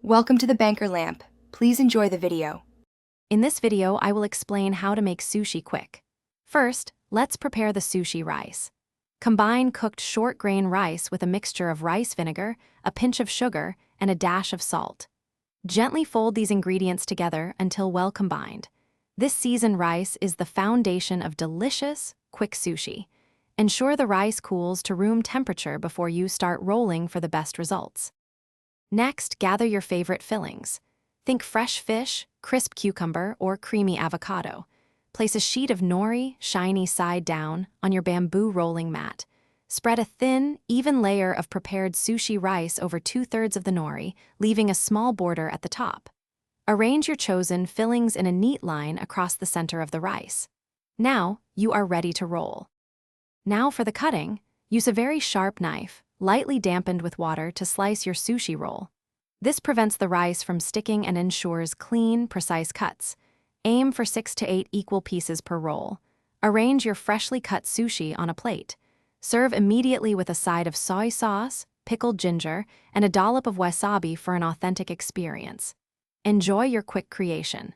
Welcome to the Banker Lamp. Please enjoy the video. In this video, I will explain how to make sushi quick. First, let's prepare the sushi rice. Combine cooked short-grain rice with a mixture of rice vinegar, a pinch of sugar, and a dash of salt. Gently fold these ingredients together until well combined. This seasoned rice is the foundation of delicious, quick sushi. Ensure the rice cools to room temperature before you start rolling for the best results. Next, gather your favorite fillings. Think fresh fish, crisp cucumber, or creamy avocado. Place a sheet of nori, shiny side down, on your bamboo rolling mat. Spread a thin, even layer of prepared sushi rice over 2/3 of the nori, leaving a small border at the top. Arrange your chosen fillings in a neat line across the center of the rice. Now, you are ready to roll. Now for the cutting, use a very sharp knife, lightly dampened with water to slice your sushi roll. This prevents the rice from sticking and ensures clean, precise cuts. Aim for 6 to 8 equal pieces per roll. Arrange your freshly cut sushi on a plate. Serve immediately with a side of soy sauce, pickled ginger, and a dollop of wasabi for an authentic experience. Enjoy your quick creation.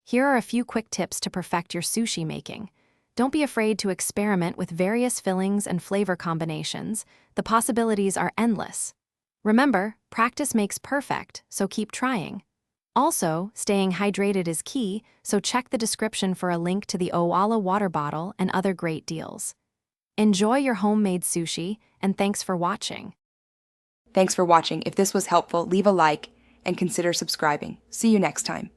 Here are a few quick tips to perfect your sushi making. Don't be afraid to experiment with various fillings and flavor combinations. The possibilities are endless. Remember, practice makes perfect, so keep trying. Also, staying hydrated is key, so check the description for a link to the Owala water bottle and other great deals. Enjoy your homemade sushi, and thanks for watching. Thanks for watching. If this was helpful, leave a like and consider subscribing. See you next time.